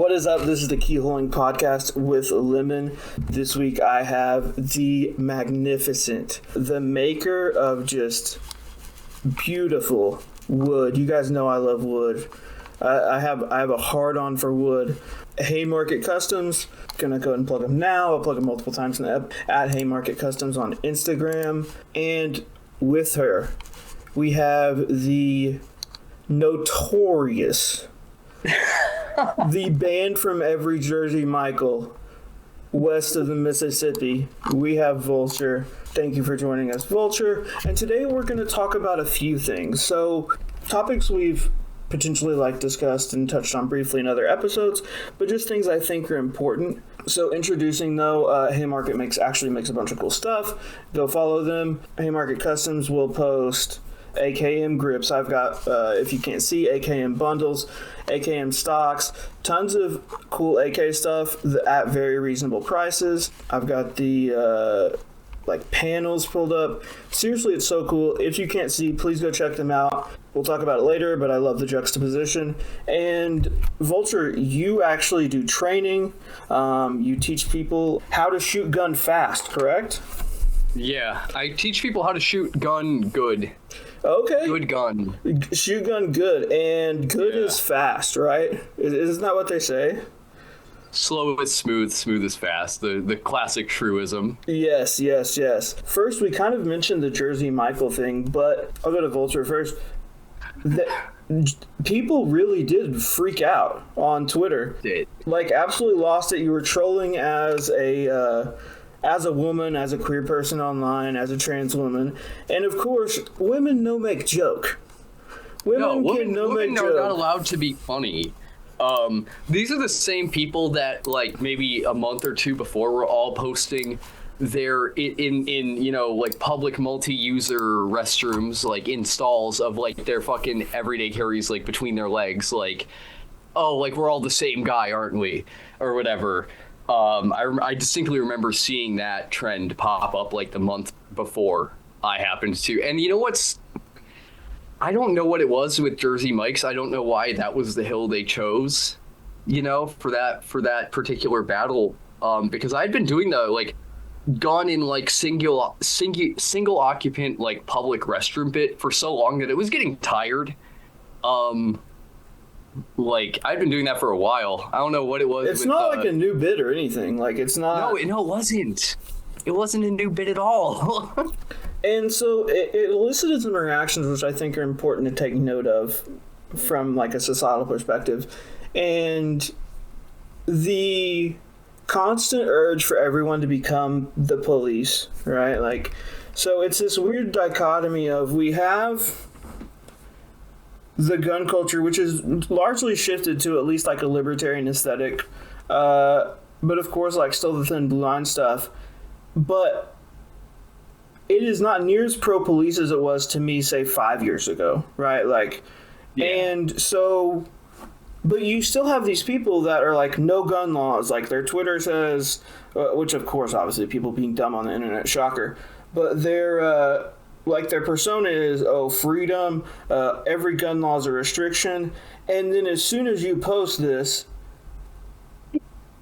What is up? This is the Keyholing podcast with Lemon. This week I have the magnificent, the maker of just beautiful wood. You guys know I love wood. I have a hard-on for wood. Haymarket Customs. Gonna go ahead and plug them now. I'll plug them multiple times in the app. At Haymarket Customs on Instagram. And with her, we have the notorious, the band from every Jersey Michael, west of the Mississippi. We have Vulture. Thank you for joining us, Vulture. And today we're going to talk about a few things. So, topics we've potentially discussed and touched on briefly in other episodes, but just things I think are important. So introducing though, Haymarket makes a bunch of cool stuff. Go follow them. Haymarket Customs will post AKM grips. I've got, if you can't see, AKM bundles, AKM stocks, tons of cool AK stuff at very reasonable prices. I've got the panels pulled up. Seriously, it's so cool. If you can't see, please go check them out. We'll talk about it later, but I love the juxtaposition. And Vulture, you actually do training. You teach people how to shoot gun fast, correct? Yeah, I teach people how to shoot gun good. Okay. Good gun. Shoot gun good. And good is fast, right? Isn't that what they say? Slow is smooth, smooth is fast. The classic truism. Yes. First, we kind of mentioned the Jersey Michael thing, but I'll go to Vulture first. People really did freak out on Twitter. Absolutely lost it. You were trolling as a woman, as a queer person online, as a trans woman, and of course, women no make joke. Women are not allowed to be funny. These are the same people that maybe a month or two before were all posting their in public multi-user restrooms, in stalls of their fucking everyday carries between their legs, we're all the same guy, aren't we, or whatever. I distinctly remember seeing that trend pop up the month before I happened to. And you know what's, I don't know what it was with Jersey Mike's. I don't know why that was the hill they chose, for that particular battle. Because I'd been doing the gone in single occupant public restroom bit for so long that it was getting tired. I've been doing that for a while. I don't know what it was. It's not a new bit or anything. It's not. No, it wasn't. It wasn't a new bit at all. And so it elicited some reactions, which I think are important to take note of from a societal perspective. And the constant urge for everyone to become the police, right? So it's this weird dichotomy of we have the gun culture, which is largely shifted to at least a libertarian aesthetic, but of course still the thin blue line stuff, but it is not near as pro-police as it was to me, say, 5 years ago, right? And so, but you still have these people that are no gun laws, their Twitter says, which of course, obviously, people being dumb on the internet, shocker, but their persona is, freedom, every gun law is a restriction, and then as soon as you post this,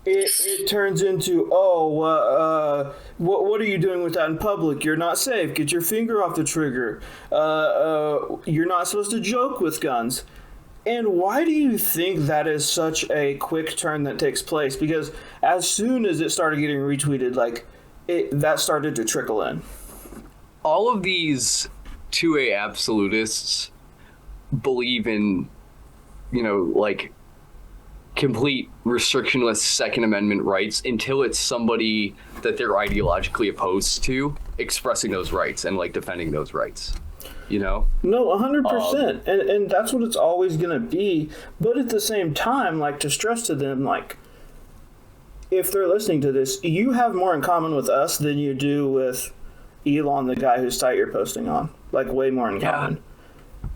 it turns into, what are you doing with that in public? You're not safe. Get your finger off the trigger. You're not supposed to joke with guns. And why do you think that is such a quick turn that takes place? Because as soon as it started getting retweeted, that started to trickle in. All of these 2A absolutists believe in, complete restrictionless Second Amendment rights until it's somebody that they're ideologically opposed to expressing those rights and defending those rights. No, 100%. And that's what it's always going to be. But at the same time, to stress to them, if they're listening to this, you have more in common with us than you do with Elon, the guy whose site you're posting on. Way more in common.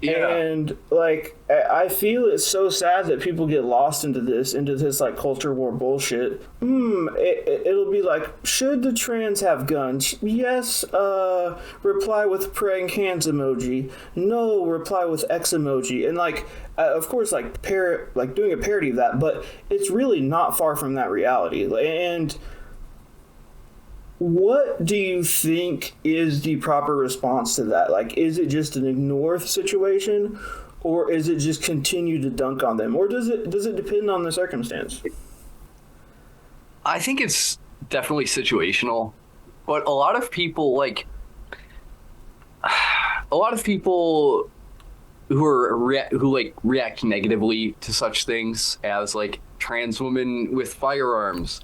Yeah. And like I feel it's so sad that people get lost into this like culture war bullshit. It'll be like, should the trans have guns? Yes. Reply with praying hands emoji. No. Reply with X emoji. And like, of course, like doing a parody of that, but it's really not far from that reality. And what do you think is the proper response to that? Like, is it just an ignore situation, or is it just continue to dunk on them, or does it depend on the circumstance? I think it's definitely situational, but a lot of people who react negatively to such things as like trans women with firearms,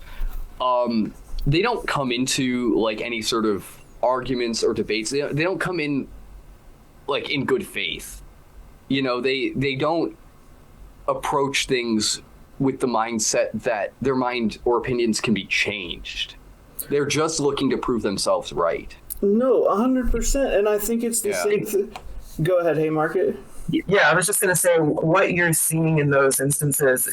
they don't come into like any sort of arguments or debates. They don't come in like in good faith. You know, they don't approach things with the mindset that their mind or opinions can be changed. They're just looking to prove themselves right. No, 100%. And I think it's the same. Go ahead, Haymarket. Yeah, I was just going to say, what you're seeing in those instances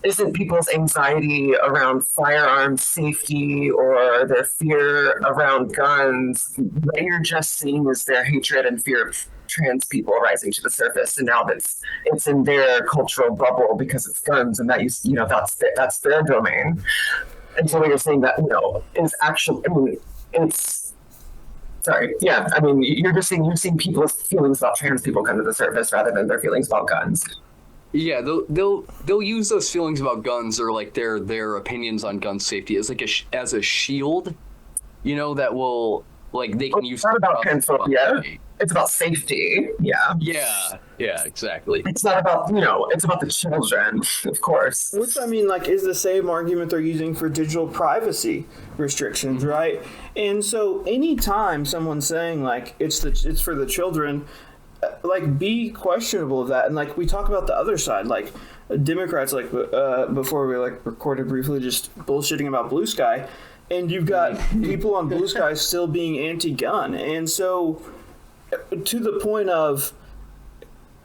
isn't people's anxiety around firearms safety or their fear around guns. What you're just seeing is their hatred and fear of trans people rising to the surface, and now it's in their cultural bubble because it's guns, and that that's their domain. And so what you're saying that is actually, I mean, it's sorry, yeah, I mean, you're seeing people's feelings about trans people come to the surface rather than their feelings about guns. Yeah, they'll use those feelings about guns or like their opinions on gun safety as like as a shield, that will like they can use. It's not about transphobia. It's about safety. Yeah. Yeah, exactly. It's not about it's about the children, of course. Which I mean, like, is the same argument they're using for digital privacy restrictions, right? And so, anytime someone's saying like it's for the children, like, be questionable of that. And like we talk about the other side, like Democrats, like before we like recorded briefly, just bullshitting about Blue Sky, and you've got people on Blue Sky still being anti-gun, and so to the point of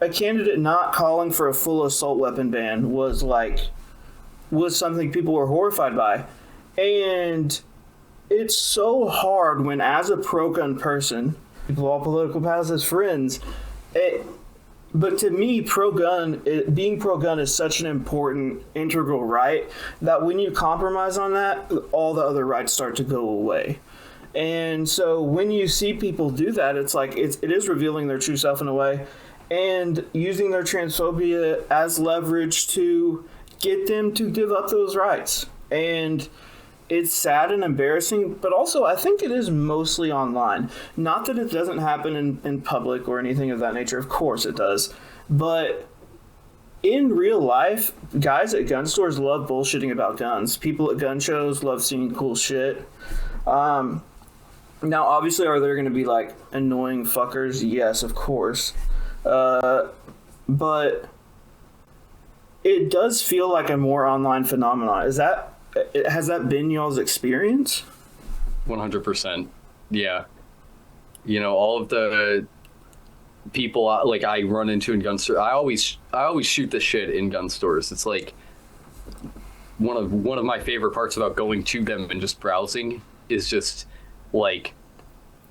a candidate not calling for a full assault weapon ban was something people were horrified by. And it's so hard when, as a pro-gun person, people all political paths as friends, but to me, being pro-gun is such an important, integral right that when you compromise on that, all the other rights start to go away. And so when you see people do that, it's like it is revealing their true self in a way, and using their transphobia as leverage to get them to give up those rights. And it's sad and embarrassing, but also I think it is mostly online. Not that it doesn't happen in public or anything of that nature. Of course it does. But in real life, guys at gun stores love bullshitting about guns. People at gun shows love seeing cool shit. Now, obviously, are there going to be, like, annoying fuckers? Yes, of course. But it does feel like a more online phenomenon. Has that been y'all's experience? 100%. Yeah. All of the people like I run into in gun stores, I always shoot the shit in gun stores. It's like one of my favorite parts about going to them and just browsing is just like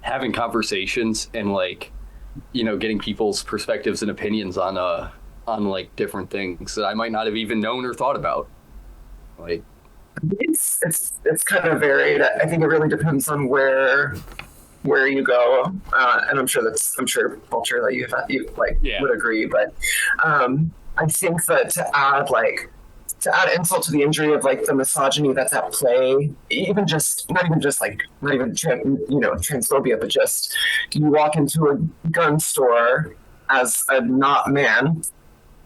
having conversations and like getting people's perspectives and opinions on like different things that I might not have even known or thought about. Like it's kind of varied. I think it really depends on where you go, and I'm sure Vulture that you would agree. But I think that to add insult to the injury of like the misogyny that's at play, not even transphobia, but just you walk into a gun store as a not man,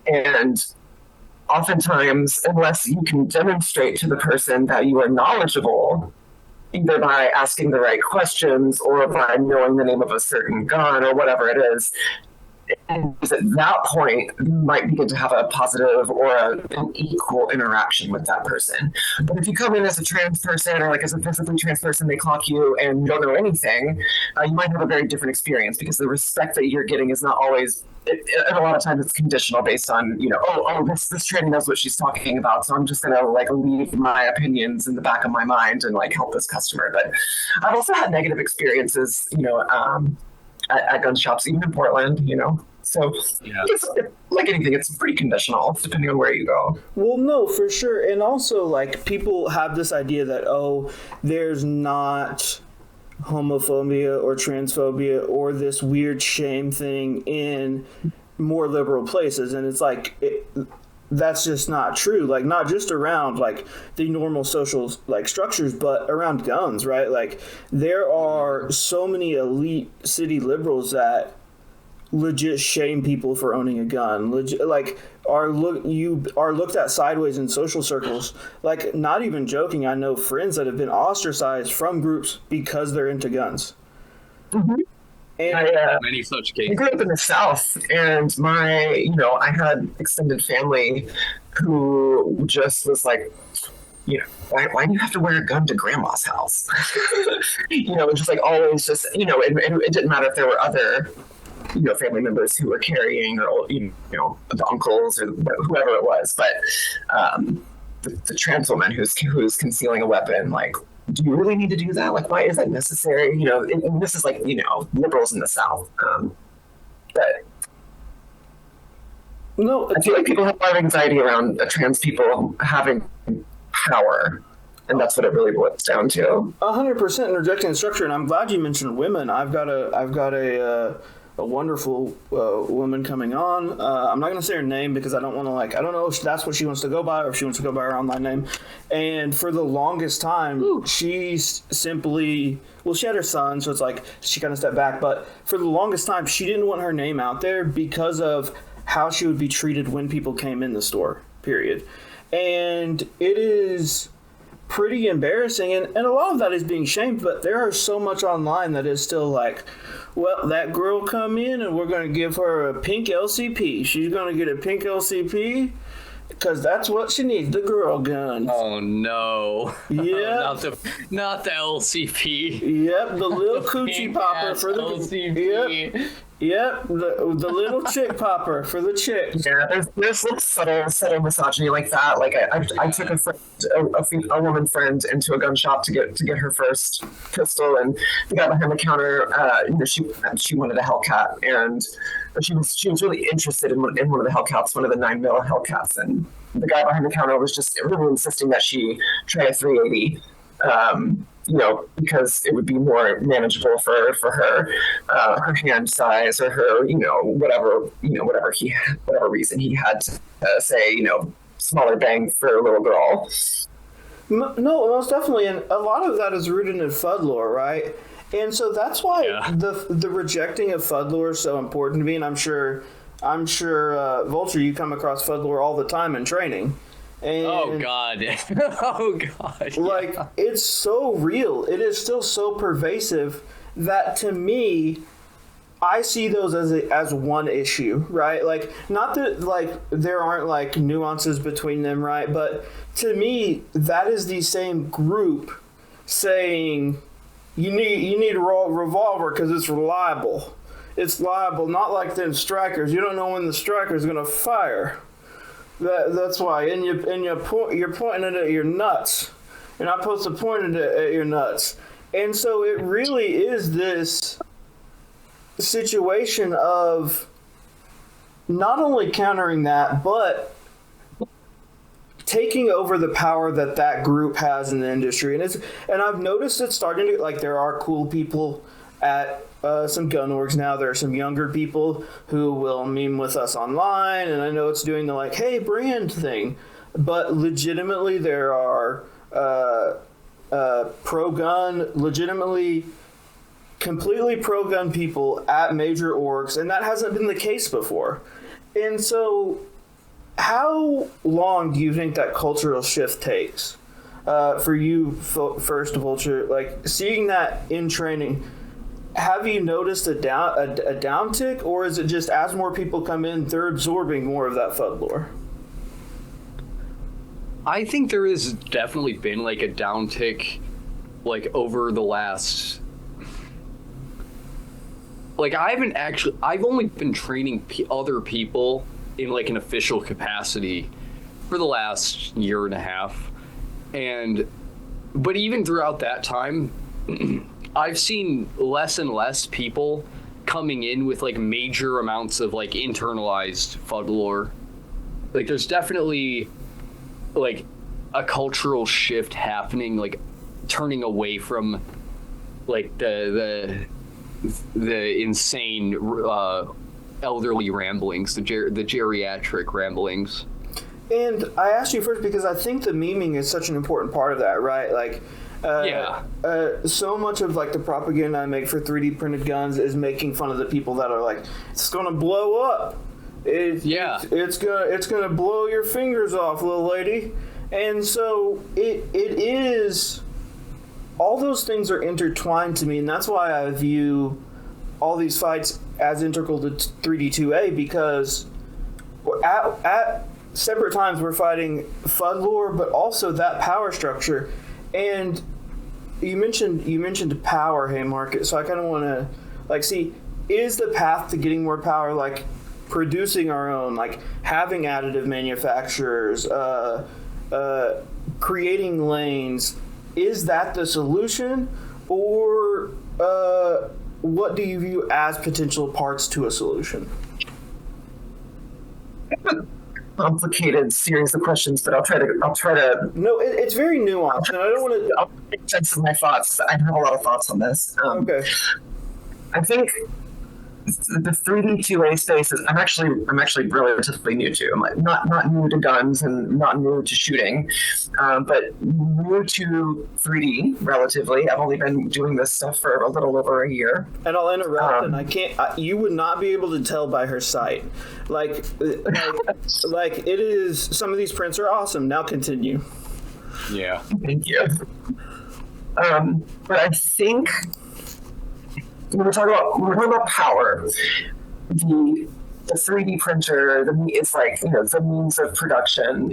and oftentimes, unless you can demonstrate to the person that you are knowledgeable, either by asking the right questions or by knowing the name of a certain gun or whatever it is, and at that point, you might begin to have a positive or an equal interaction with that person. But if you come in as a trans person or like as a physically trans person, they clock you and you don't know anything, you might have a very different experience because the respect that you're getting is not always. And a lot of times it's conditional based on, this training knows what she's talking about, so I'm just gonna like leave my opinions in the back of my mind and like help this customer. But I've also had negative experiences, at gun shops, even in Portland, So it's like anything, it's pretty conditional depending on where you go. Well, no, for sure. And also, like, people have this idea that, there's not homophobia or transphobia or this weird shame thing in more liberal places. And it's like, that's just not true. Like, not just around like the normal social like structures, but around guns, right? Like, there are so many elite city liberals that legit shame people for owning a gun. Legit, like, are looked at sideways in social circles. Like, not even joking, I know friends that have been ostracized from groups because they're into guns. Mm-hmm. And many such cases. I grew up in the South, and I had extended family who just was like, why do you have to wear a gun to grandma's house? Just like always just, and it didn't matter if there were other, family members who were carrying or, the uncles or whoever it was. But the trans woman who's concealing a weapon, like, do you really need to do that? Like, why is that necessary? And this is like, liberals in the South. But no, I feel like people have a lot of anxiety around trans people having power. And that's what it really boils down to. 100% interjecting the structure. And I'm glad you mentioned women. I've got a wonderful woman coming on. I'm not going to say her name because I don't want to I don't know if that's what she wants to go by or if she wants to go by her online name. And for the longest time, she's simply, she had her son, so it's like she kind of stepped back. But for the longest time, she didn't want her name out there because of how she would be treated when people came in the store, period. And it is pretty embarrassing, and a lot of that is being shamed, but there are so much online that is still like, well, that girl come in and we're going to give her a pink LCP. She's going to get a pink LCP because that's what she needs, the girl gun. Oh, no. Yeah. not the LCP. Yep, the little coochie popper for the LCP. Yep, the little chick popper for the chicks. Yeah, there's little subtle misogyny like that. Like I took a woman friend into a gun shop to get her first pistol, and the guy behind the counter, she wanted a Hellcat, but she was really interested in one of the Hellcats, one of the 9mm Hellcats, and the guy behind the counter was just really insisting that she try a 380. Because it would be more manageable for her hand size or her, whatever reason he had to say, smaller bang for a little girl. No, most definitely, and a lot of that is rooted in FUD lore, right? And so that's why the rejecting of FUD lore is so important to me, and I'm sure Vulture, you come across FUD lore all the time in training. And oh God! Like, it's so real. It is still so pervasive that to me, I see those as one issue, right? Like, not that like there aren't like nuances between them, right? But to me, that is the same group saying you need a revolver because it's reliable. It's liable, not like them strikers. You don't know when the striker's gonna fire. That's why, and you're pointing it at your nuts. You're not supposed to point it at your nuts. And so it really is this situation of not only countering that, but taking over the power that group has in the industry. And I've noticed it starting to, like, there are cool people at some gun orgs now. There are some younger people who will meme with us online, and I know it's doing the like, hey, brand thing. But legitimately, there are pro-gun, legitimately completely pro-gun people at major orgs, and that hasn't been the case before. And so how long do you think that cultural shift takes for you, first, Vulture? Like, seeing that in training, have you noticed a downtick, or is it just as more people come in, they're absorbing more of that FUD lore? I think there has definitely been like a downtick, like over the last. Like I've only been training other people in like an official capacity for the last year and a half, but even throughout that time, I've seen less and less people coming in with like major amounts of like internalized FUD lore. Like there's definitely like a cultural shift happening, like turning away from like the insane elderly ramblings, the geriatric ramblings. And I asked you first because I think the memeing is such an important part of that, right? Like, so much of like the propaganda I make for 3D printed guns is making fun of the people that are like, it's gonna blow up. It's gonna blow your fingers off, little lady. And so it is. All those things are intertwined to me, and that's why I view all these fights as integral to 3D2A, because at separate times we're fighting FUD lore, but also that power structure. And you mentioned power, Haymarket, so I kind of want to like see, is the path to getting more power like producing our own, like having additive manufacturers, creating lanes? Is that the solution, or what do you view as potential parts to a solution? Complicated series of questions, but I'll try to. No, it's very nuanced, and I don't want to. I'll make sense of my thoughts. I have a lot of thoughts on this. Okay. I think the 3D2A space is I'm actually relatively new to. I'm like not new to guns and not new to shooting, but new to 3D relatively. I've only been doing this stuff for a little over a year. And I'll interrupt, and I can't. You would not be able to tell by her site, like it is. Some of these prints are awesome. Now continue. Yeah. Thank you. But I think. When we're talking about power, the 3D printer is like, the means of production,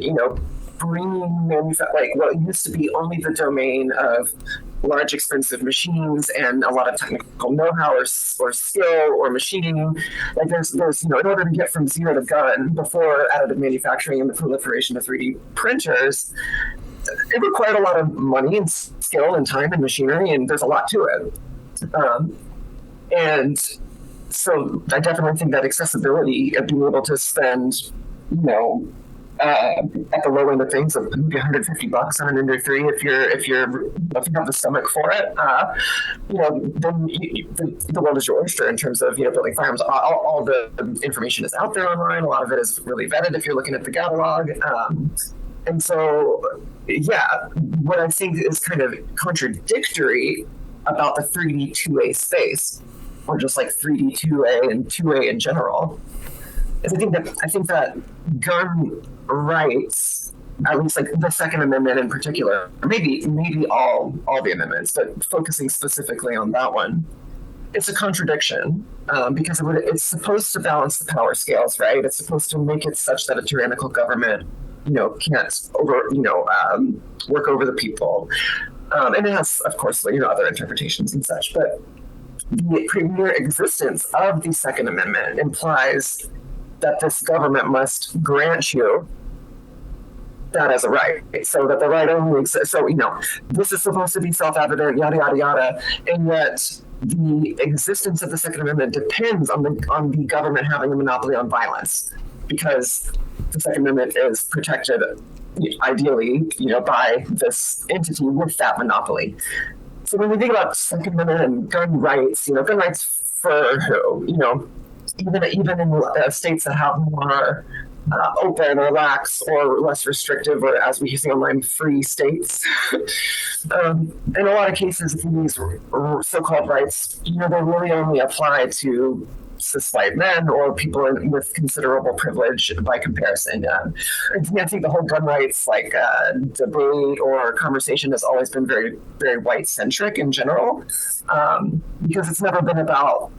bringing like what used to be only the domain of large expensive machines and a lot of technical know-how or skill or machining. Like there's in order to get from zero to gun before additive manufacturing and the proliferation of 3D printers, it required a lot of money and skill and time and machinery, and there's a lot to it. And so I definitely think that accessibility of being able to spend, at the low end of things, maybe $150 on an Ender 3 if you have the stomach for it, then the world is your oyster in terms of building firearms. All the information is out there online. A lot of it is really vetted if you're looking at the catalog. And so, what I think is kind of contradictory about the 3D 2A space, or just like 3D 2A and 2A in general, is I think that gun rights, at least like the Second Amendment in particular, or maybe all the amendments, but focusing specifically on that one, it's a contradiction because it's supposed to balance the power scales, right? It's supposed to make it such that a tyrannical government, can't work over the people. And it has, of course, other interpretations and such, but the premier existence of the Second Amendment implies that this government must grant you that as a right, so that the right only exists. So, this is supposed to be self-evident, yada, yada, yada, and yet the existence of the Second Amendment depends on the government having a monopoly on violence, because the Second Amendment is protected ideally, by this entity with that monopoly. So when we think about Second Amendment and gun rights, gun rights for who? Even in states that have more open or lax or less restrictive, or as we say online, free states. In a lot of cases, these so-called rights, they really only apply to cis white men or people with considerable privilege by comparison. I think the whole gun rights debate or conversation has always been very, very white centric in general, because it's never been about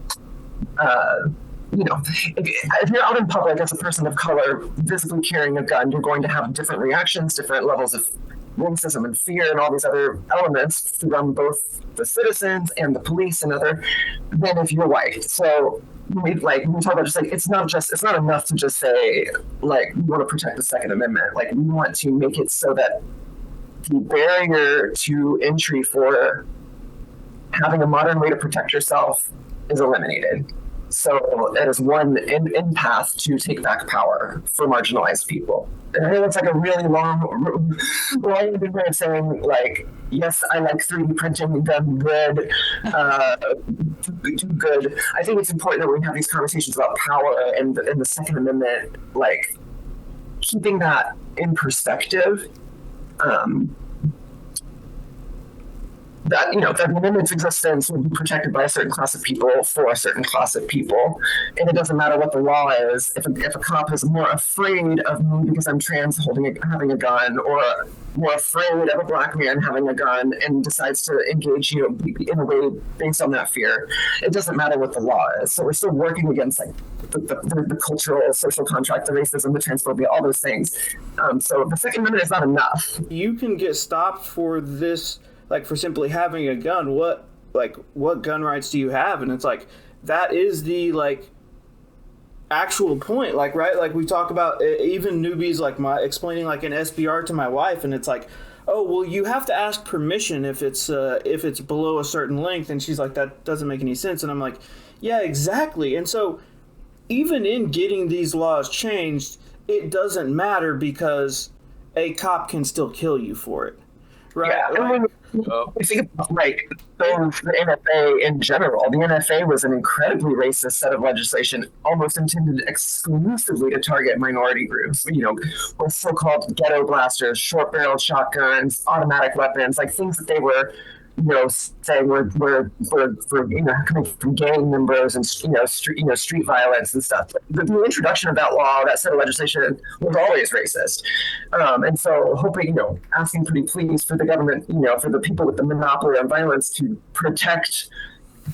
if you're out in public as a person of color visibly carrying a gun, you're going to have different reactions, different levels of racism and fear and all these other elements from both the citizens and the police and other than if you're white. So we talk about it's not enough to just say we want to protect the Second Amendment. We want to make it so that the barrier to entry for having a modern way to protect yourself is eliminated. So it is one in path to take back power for marginalized people. And I know it's a really long-winded way of saying, yes, I like 3D printing, done good, do good. I think it's important that we have these conversations about power and the Second Amendment, keeping that in perspective. That the amendment's existence will be protected by a certain class of people for a certain class of people, and it doesn't matter what the law is. If a cop is more afraid of me because I'm trans having a gun, or more afraid of a black man having a gun and decides to engage in a way based on that fear, it doesn't matter what the law is. So we're still working against the cultural, social contract, the racism, the transphobia, all those things. So the Second Amendment is not enough. You can get stopped for this. For simply having a gun, what gun rights do you have? And it's that is the actual point, right? We talk about even newbies explaining an SBR to my wife, and it's oh, well, you have to ask permission if it's below a certain length, and she's that doesn't make any sense, and I'm yeah, exactly. And so even in getting these laws changed, it doesn't matter because a cop can still kill you for it. Right. Yeah, I think about the NFA in general. The NFA was an incredibly racist set of legislation, almost intended exclusively to target minority groups. With so-called ghetto blasters, short-barreled shotguns, automatic weapons, things that they were, saying were coming from gang members and street violence and stuff. The introduction of that law, that set of legislation, was always racist, and so hoping, asking pretty please for the government, for the people with the monopoly on violence to protect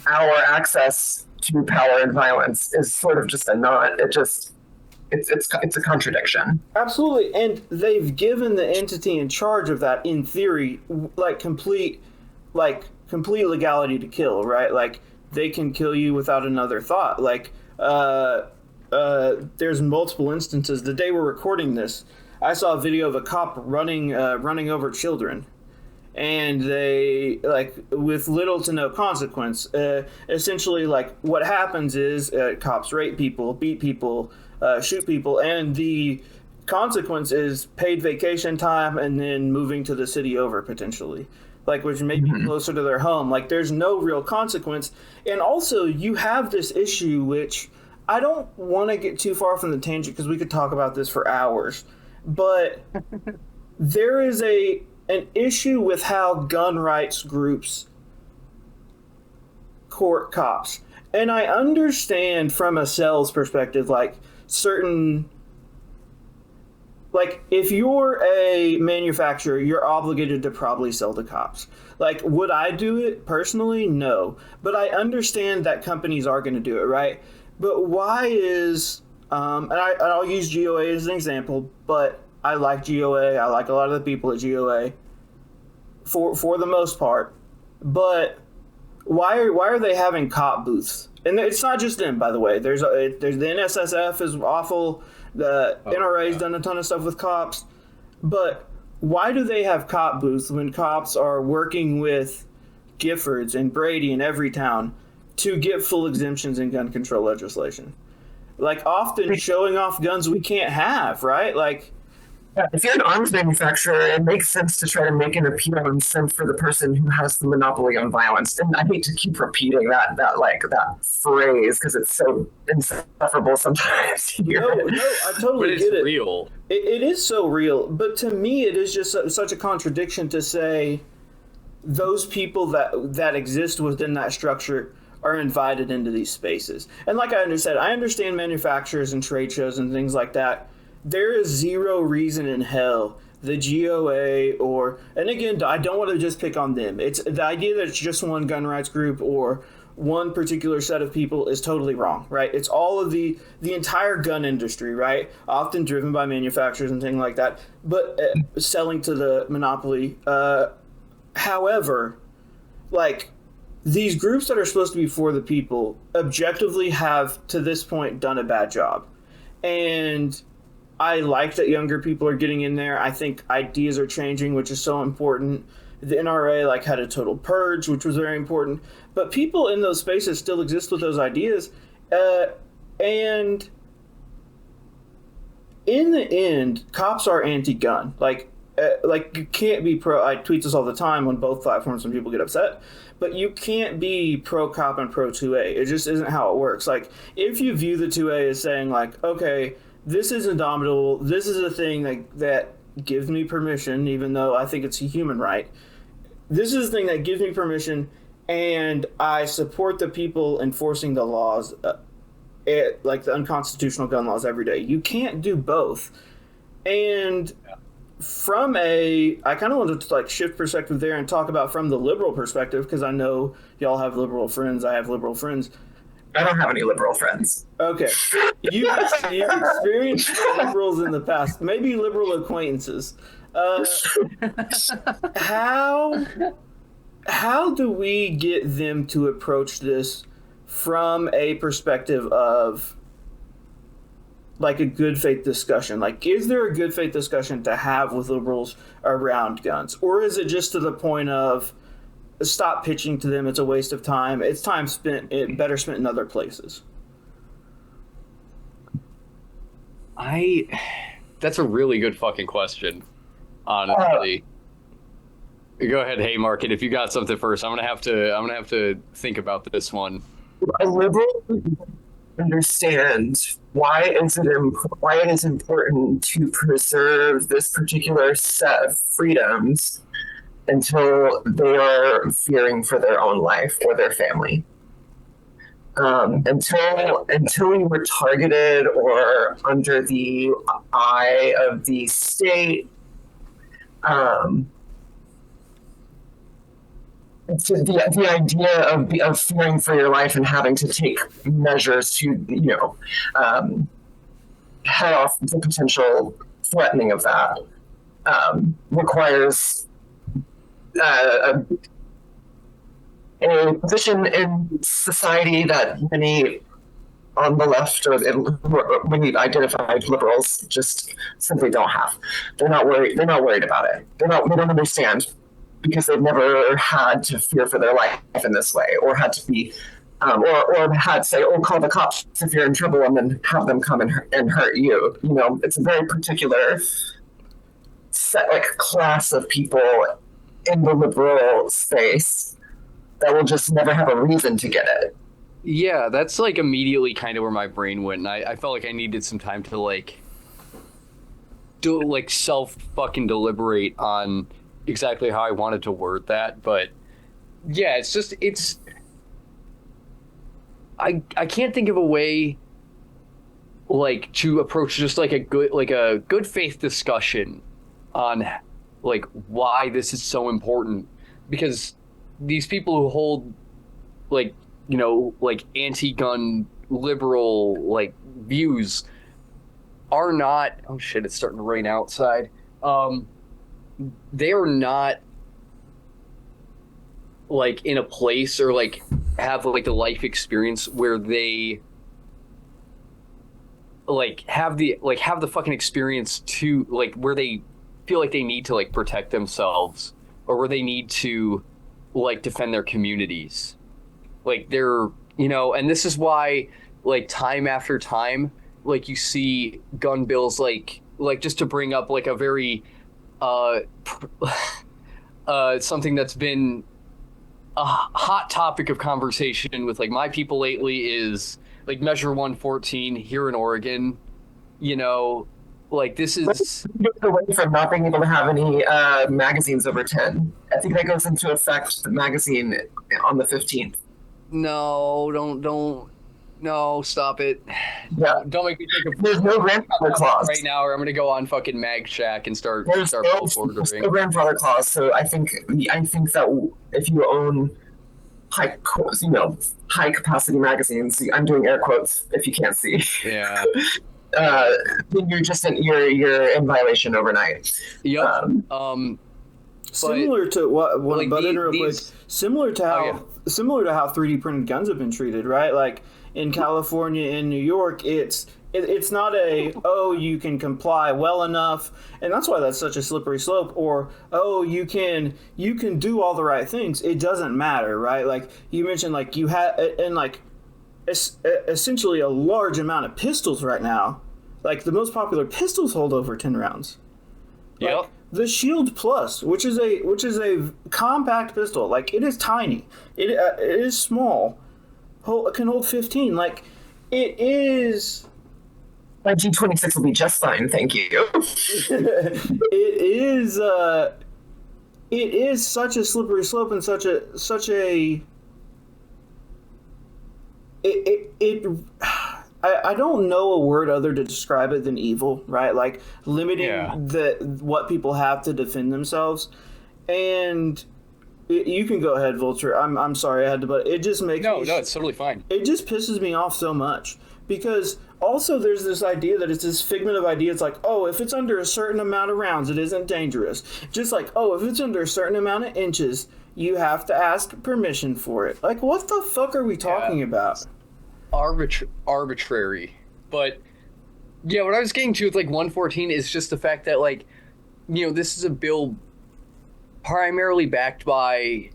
our access to power and violence is sort of just a not. It's a contradiction. Absolutely, and they've given the entity in charge of that, in theory, complete legality to kill, right? They can kill you without another thought. There's multiple instances. The day we're recording this, I saw a video of a cop running over children, and they with little to no consequence. Essentially, what happens is cops rape people, beat people, shoot people, and the consequence is paid vacation time and then moving to the city over potentially. Which may be closer to their home. There's no real consequence. And also, you have this issue, which I don't want to get too far from the tangent because we could talk about this for hours. But there is an issue with how gun rights groups court cops. And I understand from a sales perspective, certain... if you're a manufacturer, you're obligated to probably sell to cops. Would I do it personally? No. But I understand that companies are going to do it, right? But why is... and I'll use GOA as an example, but I like GOA. I like a lot of the people at GOA for the most part. But why are they having cop booths? And it's not just them, by the way. There's the NSSF is awful. The NRA's done a ton of stuff with cops, but why do they have cop booths when cops are working with Giffords and Brady in every town to get full exemptions in gun control legislation? Often showing off guns we can't have, right? If you're an arms manufacturer, it makes sense to try to make an appeal and sense for the person who has the monopoly on violence. And I hate to keep repeating that phrase because it's so insufferable sometimes to hear. No, I totally get it. But it's real. It is so real. But to me, it is just such a contradiction to say those people that exist within that structure are invited into these spaces. And like I said, I understand manufacturers and trade shows and things like that. There is zero reason in hell the GOA and again, I don't want to just pick on them. It's the idea that it's just one gun rights group or one particular set of people is totally wrong, right? It's all of the entire gun industry, right? Often driven by manufacturers and things like that, but selling to the monopoly. However, like, these groups that are supposed to be for the people objectively have, to this point, done a bad job. And I like that younger people are getting in there. I think ideas are changing, which is so important. The NRA had a total purge, which was very important. But people in those spaces still exist with those ideas. And in the end, cops are anti-gun. You can't be pro. I tweet this all the time on both platforms when people get upset. But you can't be pro-cop and pro-2A. It just isn't how it works. If you view the 2A as saying, okay, this is indomitable, this is a thing that gives me permission, even though I think it's a human right. This is the thing that gives me permission, and I support the people enforcing the laws, the unconstitutional gun laws every day. You can't do both. And I kind of wanted to shift perspective there and talk about from the liberal perspective, because I know y'all have liberal friends. I have liberal friends. I don't have any liberal friends. Okay. You've experienced liberals in the past, maybe liberal acquaintances. How do we get them to approach this from a perspective of a good faith discussion? Is there a good faith discussion to have with liberals around guns? Or is it just to the point of stop pitching to them, it's a waste of time, it's time better spent in other places? That's a really good fucking question, honestly. Go ahead, Haymarket. If you got something first, I'm gonna have to think about this one. A liberal understand why it is important to preserve this particular set of freedoms until they are fearing for their own life or their family. Until you were targeted or under the eye of the state, the idea of fearing for your life and having to take measures to head off the potential threatening of that requires a position in society that many on the left or when we've identified liberals just simply don't have. They're not worried about it. They don't understand, because they've never had to fear for their life in this way, or had to be or had to say, oh, call the cops if you're in trouble, and then have them come and hurt you. It's a very particular set, class of people in the liberal space that will just never have a reason to get it. Yeah, that's immediately kind of where my brain went, and I felt like I needed some time to do self fucking deliberate on exactly how I wanted to word that. But yeah, I can't think of a way to approach just a good faith discussion on why this is so important, because these people who hold anti-gun liberal views are not, oh shit, it's starting to rain outside. They are not in a place or have the life experience where they have the fucking experience to where they feel like they need to protect themselves, or where they need to defend their communities. They're, and this is why time after time you see gun bills just to bring up a very something that's been a hot topic of conversation with my people lately is Measure 114 here in Oregon. This is away from not being able to have any magazines over 10. I think that goes into effect, the magazine, on the 15th. No, don't. No, stop it. Yeah. Don't make me think of There's no grandfather clause right now, or I'm gonna go on fucking Mag Shack and start There's bulk no ordering. grandfather clause. So I think that if you own high capacity magazines, I'm doing air quotes if you can't see. Yeah. Then you're in violation overnight. Yep. Similar to what like butt in real quick. these- Similar to how 3D printed guns have been treated, right? Like in California and New York, it's not you can comply well enough, and that's why that's such a slippery slope. Or you can do all the right things. It doesn't matter, right? Like you mentioned, like you had and like essentially a large amount of pistols right now. Like the most popular pistols hold over 10 rounds. Yep. Like, the Shield Plus, which is a compact pistol, like it is tiny, it is small, it can hold 15. Like it is. My G26 will be just fine, thank you. It is such a slippery slope and such a. I don't know a word other to describe it than evil, right? Like limiting what people have to defend themselves, and you can go ahead, Vulture. I'm sorry I had to, but it just makes no, it's totally fine. It just pisses me off so much because also there's this idea that it's this figment of ideas like, if it's under a certain amount of rounds, it isn't dangerous. Just like, if it's under a certain amount of inches, you have to ask permission for it. Like, what the fuck are we talking about? Arbitrary. But yeah, what I was getting to with like 114 is just the fact that like, this is a bill primarily backed by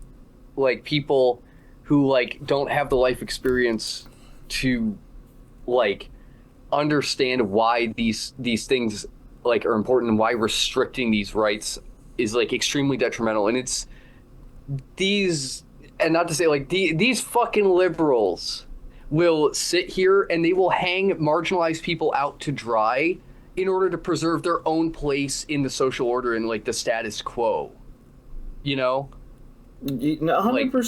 like people who like don't have the life experience to like understand why these things like are important and why restricting these rights is like extremely detrimental. And it's these, and not to say like these fucking liberals will sit here and they will hang marginalized people out to dry in order to preserve their own place in the social order and like the status quo. 100%.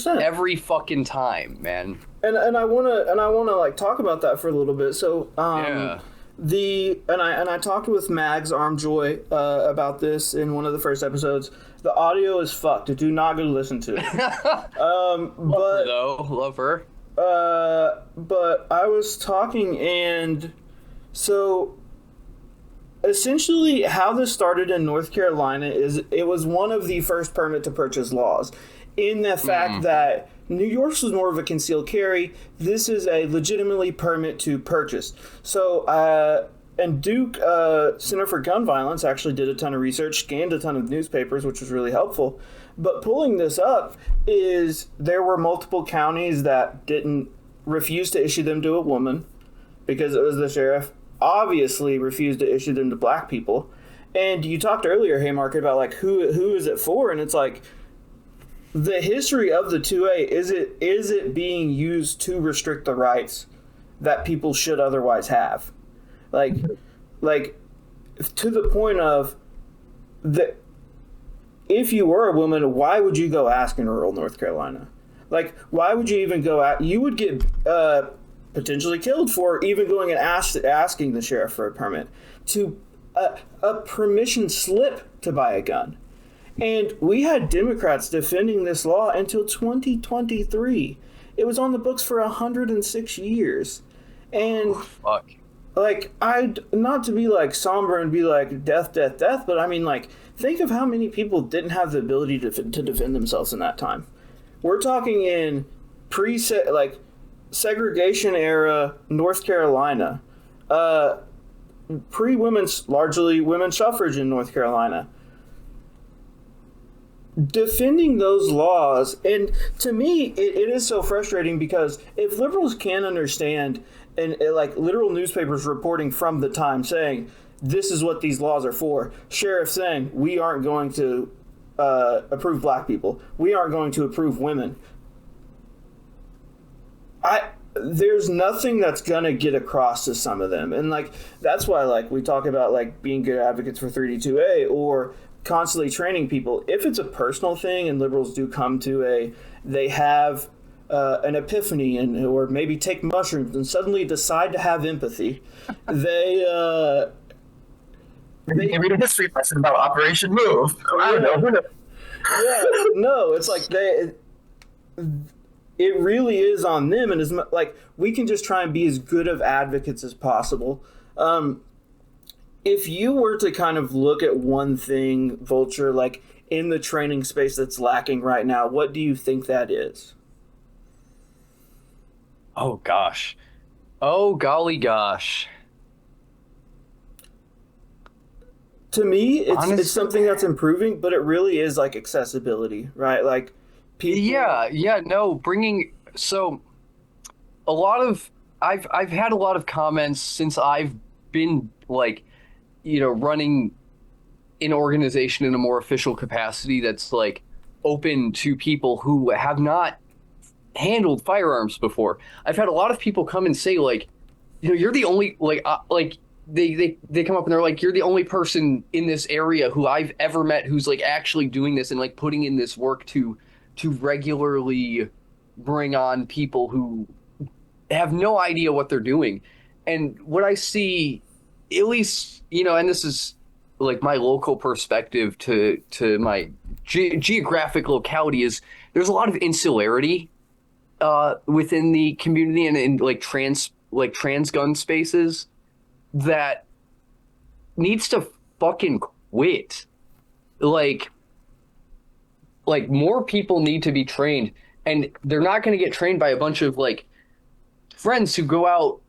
Like, every fucking time, man. And I wanna like talk about that for a little bit. So I talked with Mags Armjoy about this in one of the first episodes. The audio is fucked. Do not go listen to it. Love her. But I was talking, and so essentially how this started in North Carolina is it was one of the first permit to purchase laws, in the fact that New York's was more of a concealed carry. This is a legitimately permit to purchase. So and Duke Center for Gun Violence actually did a ton of research, scanned a ton of newspapers, which was really helpful. But pulling this up is there were multiple counties that didn't refuse to issue them to a woman because it was the sheriff. Obviously refused to issue them to black people. And you talked earlier, Haymarket, about like who is it for? And it's like the history of the 2A, is it being used to restrict the rights that people should otherwise have? Like to the point of that. If you were a woman, why would you go ask in rural North Carolina? Like, why would you even go out? You would get potentially killed for even going and asking the sheriff for a permit to a permission slip to buy a gun. And we had Democrats defending this law until 2023. It was on the books for 106 years. And fuck. Like, not to be like somber and be like death, but I mean, like, think of how many people didn't have the ability to defend themselves in that time. We're talking in segregation era North Carolina, largely women's suffrage in North Carolina. Defending those laws, and to me, it is so frustrating because if liberals can't understand, and like literal newspapers reporting from the time saying this is what these laws are for, sheriff saying we aren't going to approve black people, we aren't going to approve women, there's nothing that's gonna get across to some of them. And like that's why like we talk about like being good advocates for 3D2A or constantly training people. If it's a personal thing and liberals do come to they have an epiphany or maybe take mushrooms and suddenly decide to have empathy, they They read a history lesson about Operation Move. I don't know. Who knows? yeah, no, it's like it really is on them, and like we can just try and be as good of advocates as possible. If you were to kind of look at one thing, Vulture, like in the training space that's lacking right now, what do you think that is? Oh gosh. Oh golly gosh. To me, it's Honestly, something that's improving, but it really is like accessibility, right? Like people. yeah, no, bringing so a lot of I've had a lot of comments since I've been like, running an organization in a more official capacity that's like open to people who have not handled firearms before. I've had a lot of people come and say like, you're the only like they come up and they're like, you're the only person in this area who I've ever met who's like actually doing this and like putting in this work to regularly bring on people who have no idea what they're doing. And what I see, at least, and this is like my local perspective to my geographic locality, is there's a lot of insularity within the community and in like trans gun spaces that needs to fucking quit. Like more people need to be trained, and they're not going to get trained by a bunch of like friends who go out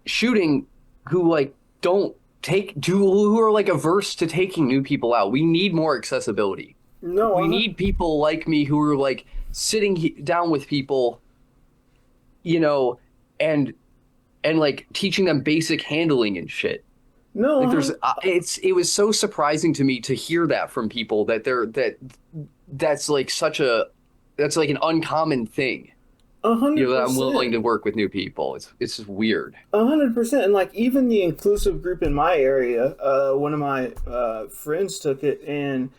shooting who like who are like averse to taking new people out. We need more accessibility. No, we need people like me who are like sitting down with people, and like teaching them basic handling and shit. No, like it was so surprising to me to hear that from people that's like that's like an uncommon thing. 100%. That I'm willing to work with new people. It's just weird. 100%. And like even the inclusive group in my area, one of my friends took it, and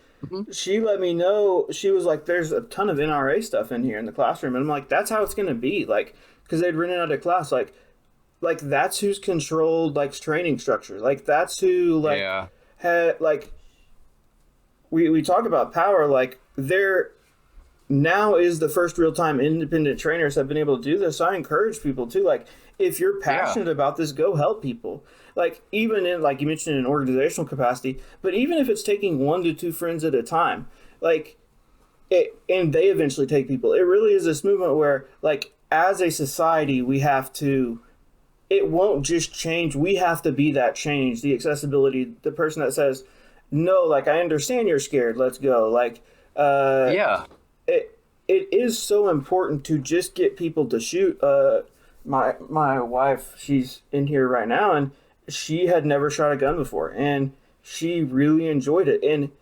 she let me know. She was like, "There's a ton of NRA stuff in here in the classroom," and I'm like, "That's how it's gonna be." Like, because they'd rented out a class, like that's who's controlled like training structure. Like that's who like had like we talk about power. Like there now is the first real time independent trainers have been able to do this. So I encourage people to like, if you're passionate about this, go help people. Like even in like you mentioned in organizational capacity, but even if it's taking 1 to 2 friends at a time, like it, and they eventually take people. It really is this movement where like as a society we have to. It won't just change. We have to be that change. The accessibility, the person that says, no, like, I understand you're scared. Let's go. Like, it is so important to just get people to shoot. My wife, she's in here right now, and she had never shot a gun before, and she really enjoyed it. And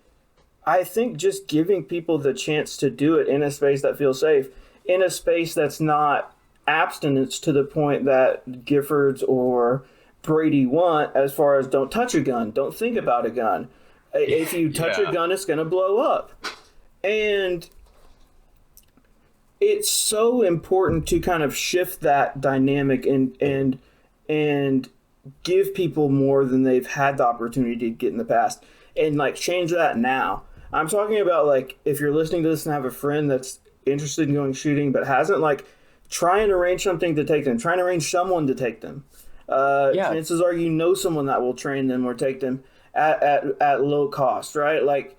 I think just giving people the chance to do it in a space that feels safe, in a space that's not abstinence to the point that Giffords or Brady want, as far as don't touch a gun, don't think about a gun. If you touch a gun, it's going to blow up. And it's so important to kind of shift that dynamic and give people more than they've had the opportunity to get in the past, and like change that now. I'm talking about like if you're listening to this and have a friend that's interested in going shooting but hasn't, like try and arrange something to take them. Try and arrange someone to take them. Chances are you know someone that will train them or take them at low cost, right? Like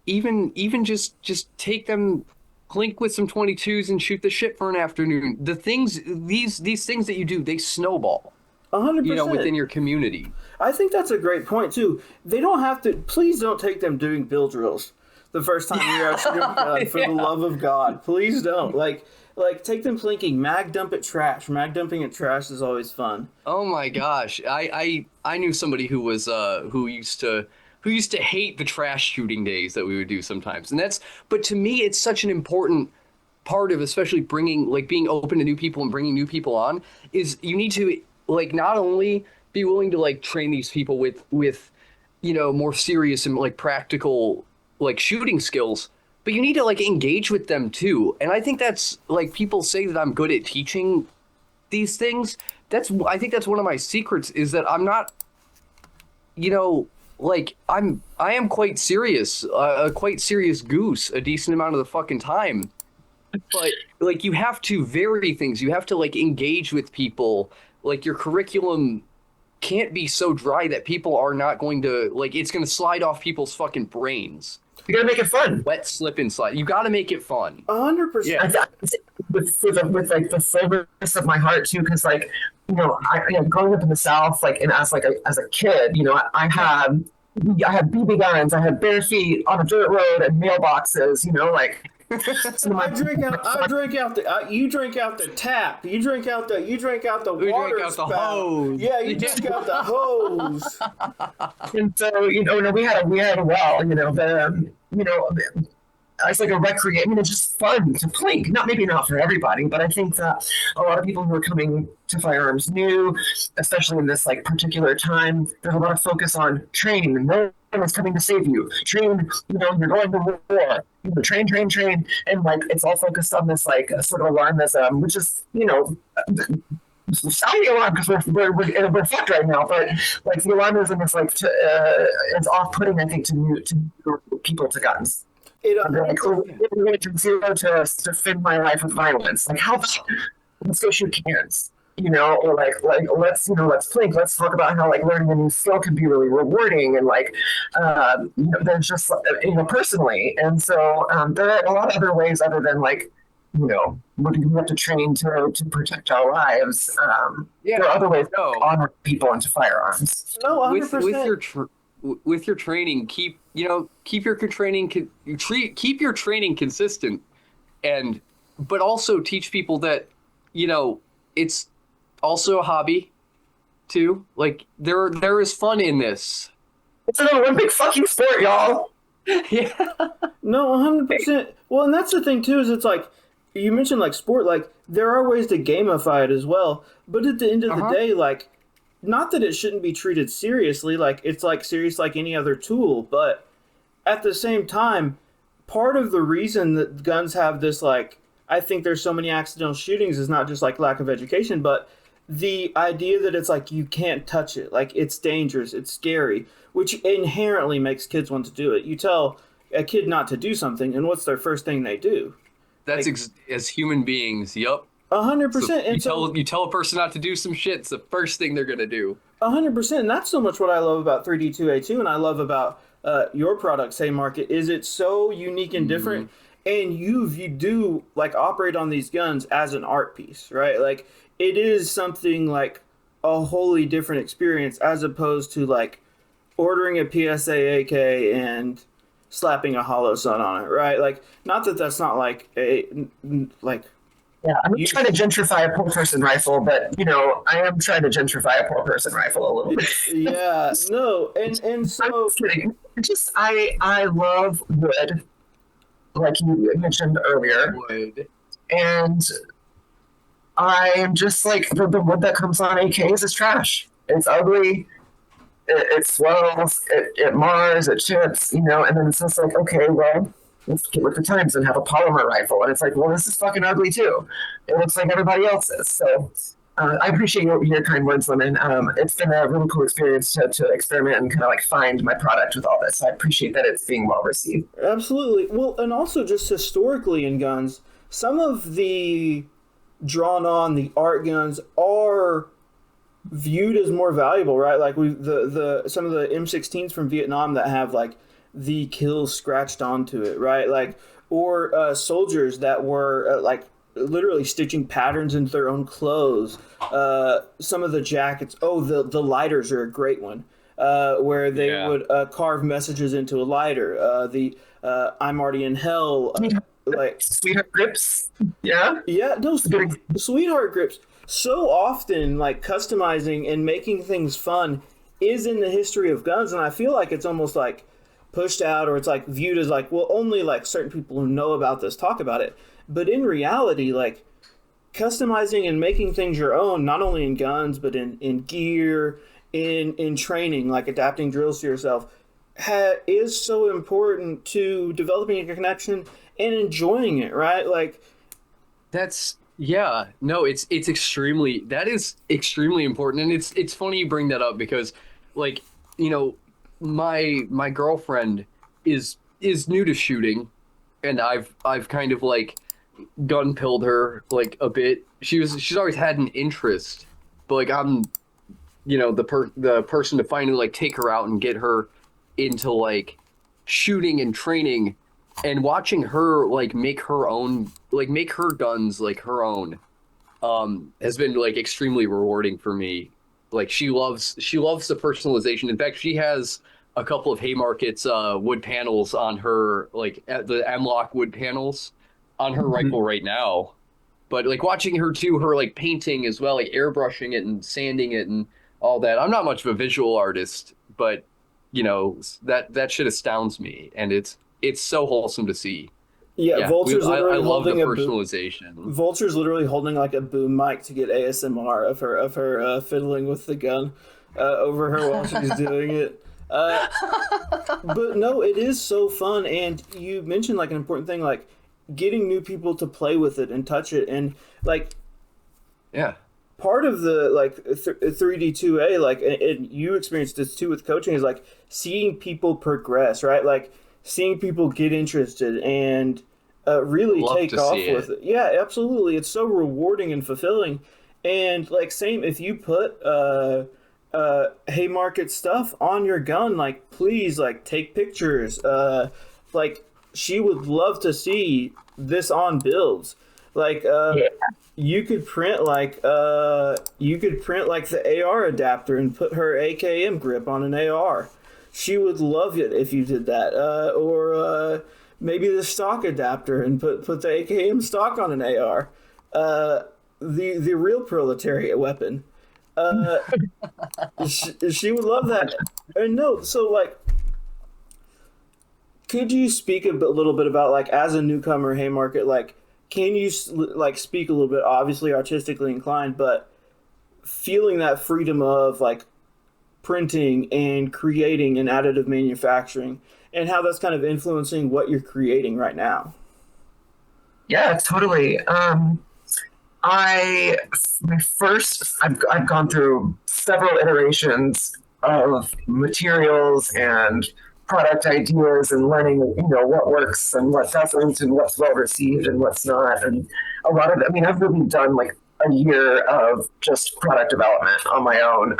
even just take them, clink with some 22s and shoot the shit for an afternoon. The things these things that you do, they snowball. 100%. Within your community. I think that's a great point too. They don't have to. Please don't take them doing bill drills the first time you're out shooting a gun. For the love of God, please don't. Like take them plinking. Mag dump at trash. Mag dumping at trash is always fun. Oh my gosh, I knew somebody who was who used to hate the trash shooting days that we would do sometimes, but to me it's such an important part of especially being open to new people and bringing new people on, is you need to like not only be willing to like train these people with more serious and like practical like shooting skills, but you need to like engage with them too. And I think that's like people say that I'm good at teaching these things. I think that's one of my secrets is that I'm not, you know, like I am quite serious, a quite serious goose a decent amount of the fucking time. But like you have to vary things. You have to like engage with people. Like your curriculum can't be so dry that people are not going to like it's going to slide off people's fucking brains. You gotta make it fun. Wet slip and slide. You got to make it fun. 100%. Yeah. With like the fullness of my heart too, because like growing up in the South, like and as a kid, I had BB guns, I had bare feet on a dirt road and mailboxes, like. So I drink out the. You drink out the tap. You drink out the. You drink out the water. Drink out the spout. hose. Yeah, you drink out the hose. And so we had a well. It's like a recreation. I mean, it's just fun to plink. Maybe not for everybody, but I think that a lot of people who are coming to firearms new, especially in this like particular time, there's a lot of focus on train. No one is coming to save you. Train. You're going to war. Train, and like it's all focused on this like sort of alarmism, which is sound the alarm because we're fucked right now. But like the alarmism is like it's off-putting, I think, to new people to guns. Like, we're going to zero to defend my life with violence. Like, how about let's go shoot cans, or like let's plink. Let's talk about how like learning a new skill can be really rewarding and like there's just personally. And so there are a lot of other ways other than like we have to train to protect our lives. There are other ways to honor people into firearms. No, 100%. With your training, keep your training keep your training consistent, but also teach people that it's also a hobby too. Like there is fun in this. It's an Olympic fucking sport, y'all. Yeah. No, 100%. Well, and that's the thing too. Is it's like you mentioned like sport. Like there are ways to gamify it as well. But at the end of the day, like. Not that it shouldn't be treated seriously, like it's like serious like any other tool, but at the same time, part of the reason that guns have this like I think there's so many accidental shootings is not just like lack of education, but the idea that it's like you can't touch it, like it's dangerous, it's scary, which inherently makes kids want to do it. You tell a kid not to do something, and what's their first thing they do? That's like, as human beings, yup. 100%. You tell a person not to do some shit, it's the first thing they're gonna do. 100%. And that's so much what I love about 3D2A2, and I love about your products, Haymarket, is it's so unique and different. And you do like operate on these guns as an art piece, right? Like it is something like a wholly different experience as opposed to like ordering a PSA AK and slapping a hollow sun on it, right? Like not that that's not like a like. Yeah, I'm not trying to gentrify a poor person rifle, but I am trying to gentrify a poor person rifle a little bit. Yeah, no, and so I'm kidding. I love wood, like you mentioned earlier, and I am just like the wood that comes on AKs is trash. It's ugly. It swells. It mars. It chips. And then it's just like, okay, well. Let's get with the times and have a polymer rifle. And it's like, well, this is fucking ugly too. It looks like everybody else's. So I appreciate your kind words, Lemon. It's been a really cool experience to experiment and kind of like find my product with all this. I appreciate that it's being well received. Absolutely. Well, and also just historically in guns, some of the drawn on the art guns are viewed as more valuable, right? Like some of the M16s from Vietnam that have like the kills scratched onto it, right? Like, or soldiers that were like literally stitching patterns into their own clothes. Some of the jackets, the lighters are a great one, where they would carve messages into a lighter. I'm already in hell, like sweetheart grips. Yeah, no, sweetheart grips. So often, like customizing and making things fun is in the history of guns, and I feel like it's almost like pushed out, or it's like viewed as like, well, only like certain people who know about this talk about it. But in reality, like customizing and making things your own, not only in guns but in gear, in training, like adapting drills to yourself, is so important to developing a connection and enjoying it, right? Like, That's yeah, no, it's extremely that is extremely important, and it's funny you bring that up because, like, you know, my girlfriend is new to shooting, and I've kind of like gun pilled her like a bit. She's always had an interest, but like I'm the person to finally like take her out and get her into like shooting and training and watching her like make her guns like her own has been like extremely rewarding for me. Like she loves the personalization. In fact, she has a couple of Haymarket's wood panels on her, like the M-Lock wood panels on her Mhm. rifle right now. But like watching her do her like painting as well, like airbrushing it and sanding it and all that. I'm not much of a visual artist, but that shit astounds me, and it's so wholesome to see. yeah, Yeah, I love the personalization. Vulture's literally holding like a boom mic to get ASMR of her fiddling with the gun over her while she's doing it. But no, it is so fun, and you mentioned like an important thing, like getting new people to play with it and touch it, and like Yeah, part of the like 3D2A, like, and you experienced this too with coaching, is like seeing people progress, right? Like seeing people get interested and really love take to off see with it. it. Yeah, absolutely. It's so rewarding and fulfilling. And like same, if you put Haymarket stuff on your gun, like please like take pictures. Like she would love to see this on builds. Like Yeah. you could print like the AR adapter and put her AKM grip on an AR. She would love it if you did that. Or maybe the stock adapter and put the AKM stock on an AR. The real proletariat weapon. Uh, she would love that. And no, so like, could you speak little bit about like as a newcomer Haymarket, like can you like speak a little bit, obviously artistically inclined, but feeling that freedom of like printing and creating and additive manufacturing and how that's kind of influencing what you're creating right now? Yeah, totally. I my first I've gone through several iterations of materials and product ideas and learning what works and what doesn't and what's well received and what's not, and a lot of, I mean, I've really done like a year of just product development on my own,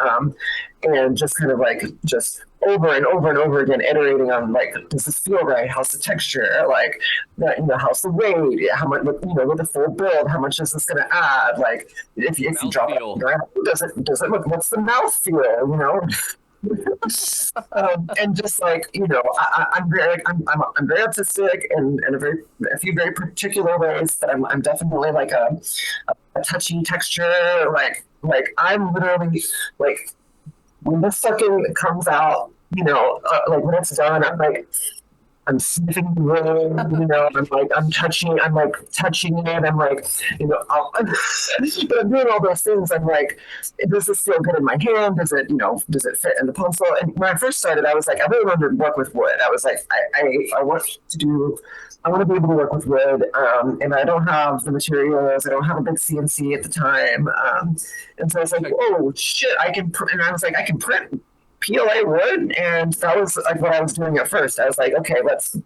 and just kind of like just over and over and over again iterating on like, does this feel right, how's the texture, like that, how's the weight, how much, with the full build, how much is this going to add, like if you drop it Mouthfeel. around, does it look, what's the mouth feel, and just like I'm very like, I'm very artistic and in a few very particular ways, but I'm definitely like a touchy texture, like I'm literally like when this fucking comes out, like when it's done, I'm sniffing the room, I'm like touching it, I'm like, but I'm doing all those things. I'm like, does this feel good in my hand? Does it fit in the pencil? And when I first started, I was like, I really wanted to work with wood. I was like, I want to be able to work with wood, and I don't have the materials. I don't have a big CNC at the time, and so I was like, "Oh shit, I can!" And I was like, "I can print PLA wood," and that was like what I was doing at first. I was like, "Okay, let's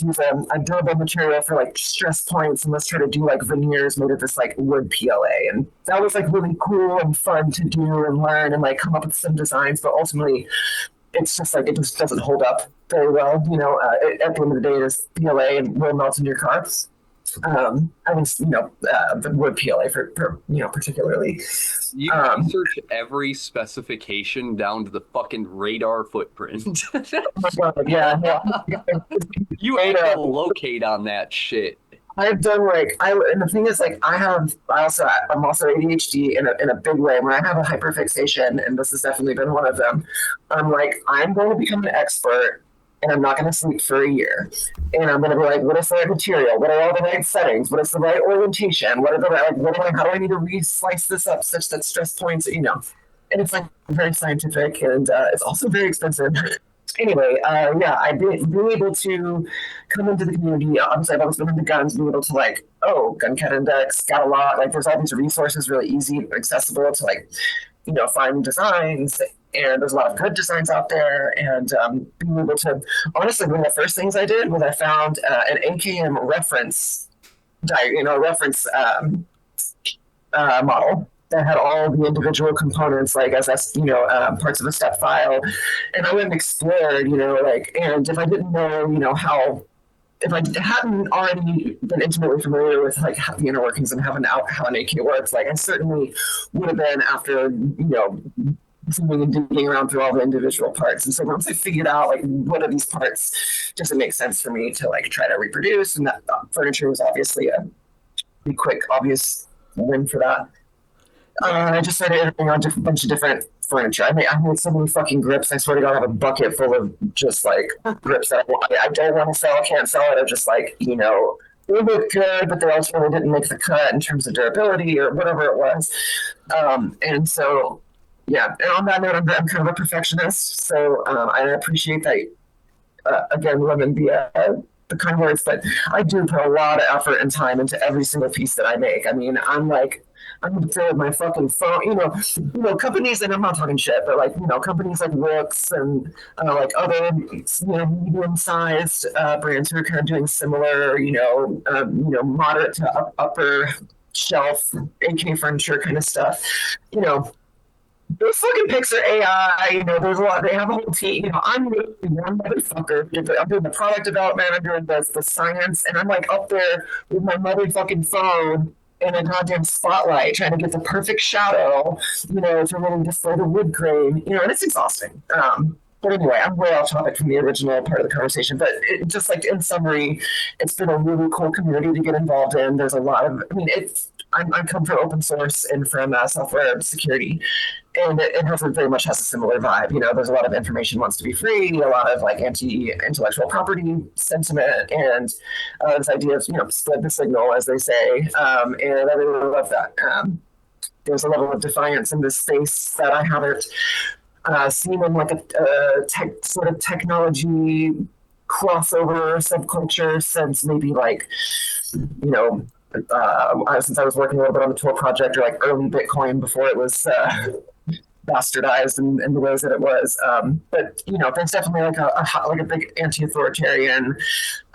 use a durable material for like stress points, and let's try to do like veneers made of this like wood PLA." And that was like really cool and fun to do and learn and like come up with some designs. But ultimately, it's just like it just doesn't hold up very well. At the end of the day, it is PLA and will melt in your car. At least the wood PLA for particularly. You Um, research every specification down to the fucking radar footprint. oh my God, yeah, yeah. You Radar. locate on that shit. I've done like and the thing is like I'm also ADHD in a big way. When I have a hyperfixation, and this has definitely been one of them, I'm like, I'm going to become an expert and I'm not going to sleep for a year. And I'm going to be like, what is the right material? What are all the right settings? What is the right orientation? What are the right, like, how do I need to re-slice this up such that stress points, And it's like very scientific, and it's also very expensive. Anyway, yeah, I've been able to come into the community. Obviously, I've always been into guns, being able to like, oh, Gun Cat Index, got a lot. Like, there's all these resources, really easy, accessible to like, find designs. And there's a lot of good designs out there. And being able to, honestly, one of the first things I did was I found an AKM reference, reference model that had all the individual components, like as parts of a step file. And I went and explored, and if I didn't know, if I hadn't already been intimately familiar with like the inner workings and how an AK works, like I certainly would have been after, zooming and digging around through all the individual parts. And so once I figured out like what are these parts, does it make sense for me to like try to reproduce? And that furniture was obviously a pretty quick, obvious win for that. I just started iterating on a bunch of different furniture. I made so many fucking grips. I swear to God, I have a bucket full of just like grips that I don't want to sell, can't sell it. Or just like, they look good, but they also really didn't make the cut in terms of durability or whatever it was. And so, yeah. And on that note, I'm kind of a perfectionist. So I appreciate that, again, women the kind words, but I do put a lot of effort and time into every single piece that I make. I mean, I'm gonna fill my fucking phone, companies, and I'm not talking shit, but like, companies like Wix and like other, medium-sized brands who are kind of doing similar, moderate to upper shelf AK furniture kind of stuff, those fucking pics are AI, there's a lot, they have a whole team, I'm really one motherfucker. I'm doing the product development, I'm doing the science, and I'm like up there with my motherfucking phone in a goddamn spotlight trying to get the perfect shadow, to really display the wood grain, and it's exhausting. But anyway, I'm way off topic from the original part of the conversation, but just like in summary, it's been a really cool community to get involved in. There's a lot of, I come from open source and from software security, and it very much has a similar vibe. There's a lot of information wants to be free, a lot of like anti-intellectual property sentiment, and this idea of spread the signal, as they say, and I really love that. There's a level of defiance in this space that I haven't seen in like a sort of technology crossover subculture since maybe like since I was working a little bit on the Tor project or like early Bitcoin before it was bastardized in the ways that it was. But there's definitely like a big anti-authoritarian,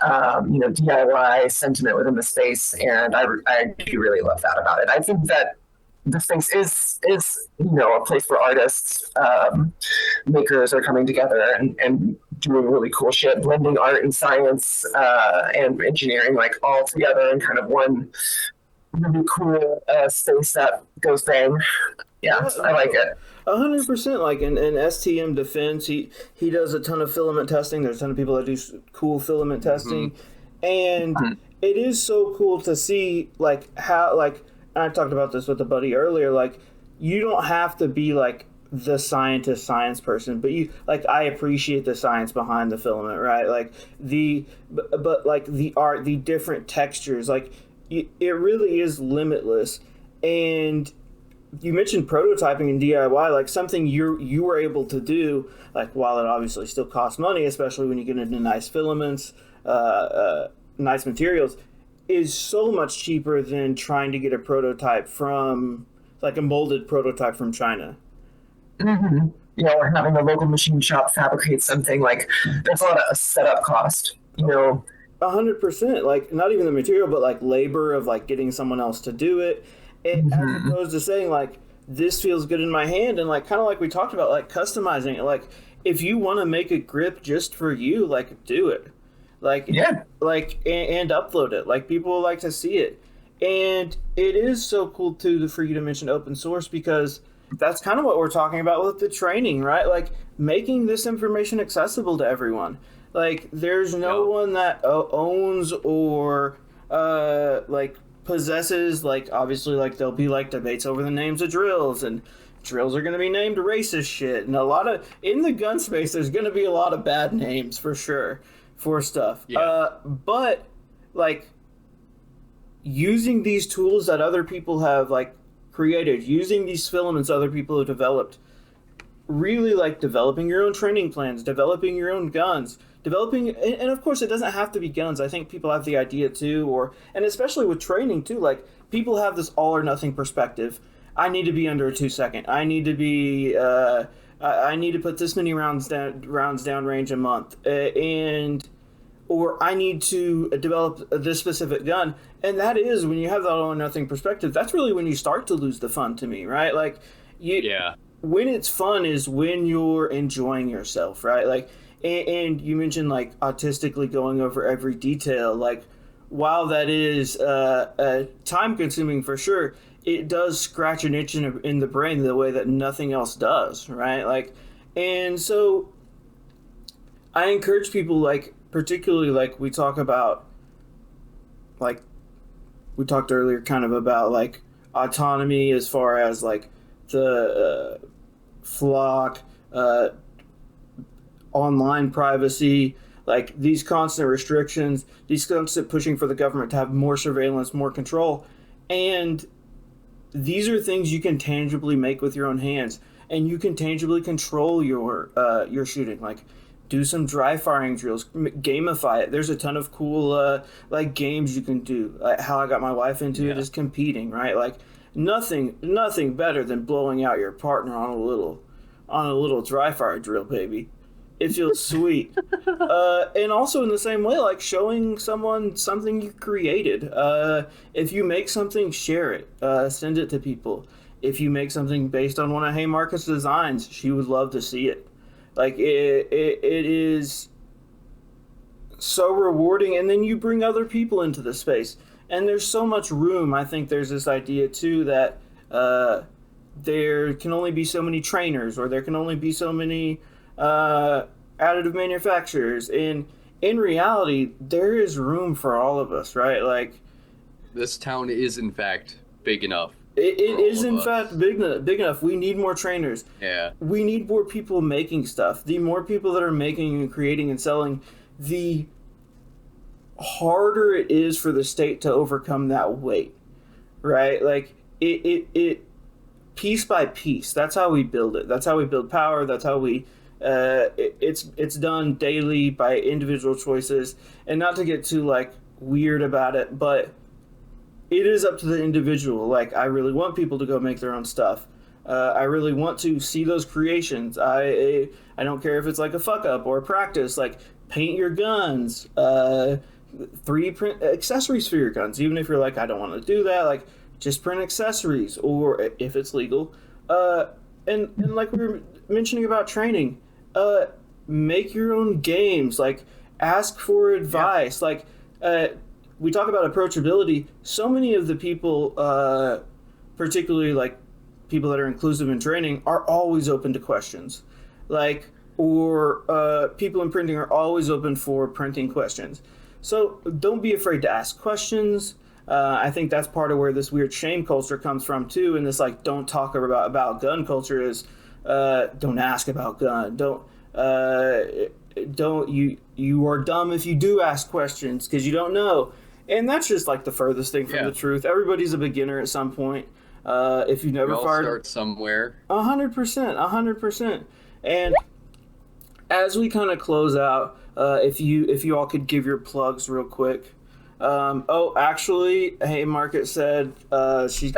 DIY sentiment within the space, and I do really love that about it. I think that the space is a place where artists, makers are coming together and doing really cool shit, blending art and science and engineering like all together in kind of one really cool space that goes bang. Yeah, I like it. 100%. Like in STM Defense, he does a ton of filament testing. There's a ton of people that do cool filament testing, and it is so cool to see like how like. And I talked about this with a buddy earlier. Like, you don't have to be like the science person, but I appreciate the science behind the filament, right? Like but like the art, the different textures, like it really is limitless. And you mentioned prototyping and DIY, like something you were able to do, like while it obviously still costs money, especially when you get into nice filaments, nice materials, is so much cheaper than trying to get a prototype from, like a molded prototype from China. Mm-hmm. Or having a local machine shop fabricate something, like there's a lot of setup cost, 100%. Like not even the material, but like labor of like getting someone else to do it. And as opposed to saying like, this feels good in my hand, and like kind of like we talked about, like customizing it. Like if you want to make a grip just for you, like do it. Like, yeah, like, and upload it. Like, people like to see it. And it is so cool, too, for you to mention open source, because that's kind of what we're talking about with the training, right? Like, making this information accessible to everyone. Like, there's no one that owns or, like, possesses, like, obviously, like, there'll be, like, debates over the names of drills, and drills are going to be named racist shit. And in the gun space, there's going to be a lot of bad names, for sure. For stuff. But like using these tools that other people have like created, using these filaments other people have developed, really like developing your own training plans, developing your own guns, developing, and of course it doesn't have to be guns. I think people have the idea too, and especially with training too, like people have this all or nothing perspective. I need to be under a 2 second. I need to be, I need to put this many rounds down range a month, or I need to develop this specific gun. And that is, when you have that all or nothing perspective, that's really when you start to lose the fun to me, right? Like, when it's fun is when you're enjoying yourself, right? Like, and you mentioned like autistically going over every detail. Like, while that is time consuming for sure, it does scratch an itch in the brain the way that nothing else does, right? Like, and so I encourage people, like, particularly like we talked earlier kind of about like autonomy as far as like the flock, online privacy, like these constant restrictions, these constant pushing for the government to have more surveillance, more control. And these are things you can tangibly make with your own hands, and you can tangibly control your shooting. Like, do some dry firing drills, gamify it. There's a ton of cool like games you can do. Like how I got my wife into it is competing, right? Like nothing better than blowing out your partner on a little dry fire drill, baby. It feels sweet. And also in the same way, like showing someone something you created. If you make something, share it. Send it to people. If you make something based on one of Haymarket's designs, she would love to see it. Like, it is so rewarding. And then you bring other people into the space. And there's so much room. I think there's this idea, too, that there can only be so many trainers, or there can only be so many additive manufacturers. And in reality, there is room for all of us, right? Like, this town is in fact big enough. It is in fact big enough. We need more trainers. Yeah. We need more people making stuff. The more people that are making and creating and selling, the harder it is for the state to overcome that weight, right? Like it piece by piece. That's how we build it. That's how we build power. That's how we. It's done daily by individual choices, and not to get too like weird about it, but it is up to the individual. Like, I really want people to go make their own stuff. I really want to see those creations. I don't care if it's like a fuck up or a practice. Like, paint your guns, 3D print accessories for your guns. Even if you're like, I don't want to do that, like, just print accessories, or if it's legal. And like we were mentioning about training, make your own games. Like, ask for advice. Like, we talk about approachability. So many of the people, particularly like people that are inclusive in training, are always open to questions. Like, or people in printing are always open for printing questions. So don't be afraid to ask questions. I think that's part of where this weird shame culture comes from too. And this like, don't talk about gun culture is, don't ask about gun. You are dumb if you do ask questions because you don't know. And that's just like the furthest thing from the truth. Everybody's a beginner at some point. If you never fired, start somewhere. 100%. And as we kind of close out, if you all could give your plugs real quick. Actually, Haymarket said she's.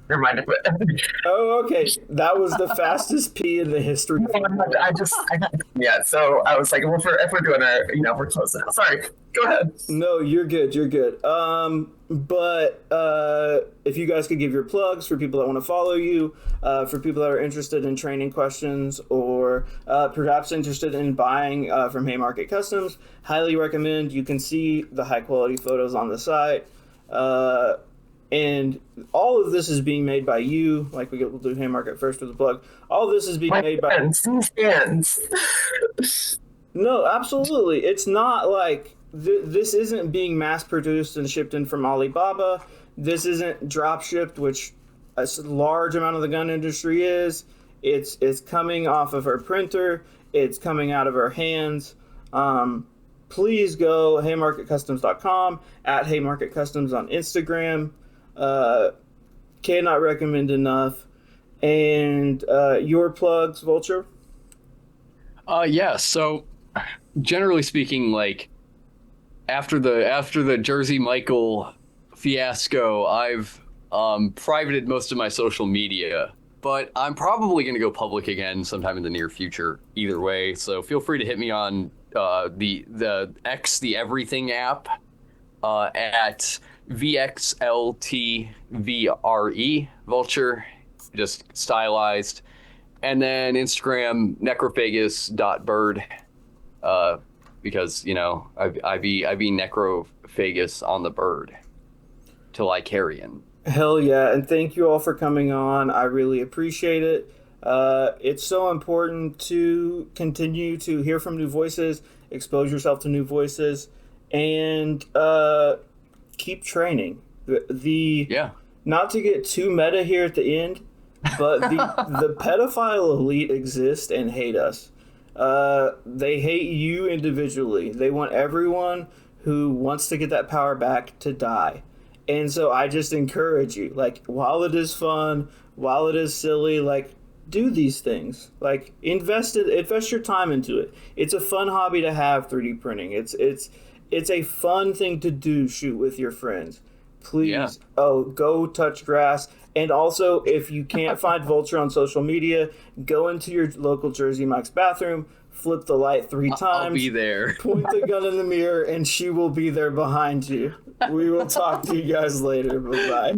Remind of it. Oh, okay. That was the fastest pee in the history. So I was like, well, if we're doing we're closing out. Sorry. Go ahead. No, you're good. But if you guys could give your plugs for people that want to follow you, for people that are interested in training questions, or perhaps interested in buying from Haymarket Customs, highly recommend. You can see the high quality photos on the site. And all of this is being made by you. Like, we'll do Haymarket first with the plug. All of this is being made by fans. No, absolutely. It's not like this isn't being mass produced and shipped in from Alibaba. This isn't drop shipped, which a large amount of the gun industry is. It's coming off of her printer. It's coming out of her hands. Please go haymarketcustoms.com, at Haymarket Customs on Instagram. Cannot recommend enough. And your plugs, Vulture? Yeah. So generally speaking, like after the Jersey Michael fiasco, I've privated most of my social media, but I'm probably going to go public again sometime in the near future. Either way, so feel free to hit me on the X the Everything app at VXLTVRE Vulture, just stylized, and then Instagram necrophagus.bird. Because I be necrophagus on the bird till I carrion. Hell yeah, and thank you all for coming on. I really appreciate it. It's so important to continue to hear from new voices, expose yourself to new voices, and keep training. Yeah. Not to get too meta here at the end, but the pedophile elite exist and hate us. They hate you individually. They want everyone who wants to get that power back to die. And so I just encourage you, like, while it is fun, while it is silly, like, do these things. Like, invest your time into it. It's a fun hobby to have, 3D printing. It's a fun thing to do, shoot with your friends. Please, go touch grass. And also, if you can't find Vulture on social media, go into your local Jersey Mike's bathroom, flip the light 3 times. I'll be there. Point the gun in the mirror, and she will be there behind you. We will talk to you guys later. Bye-bye.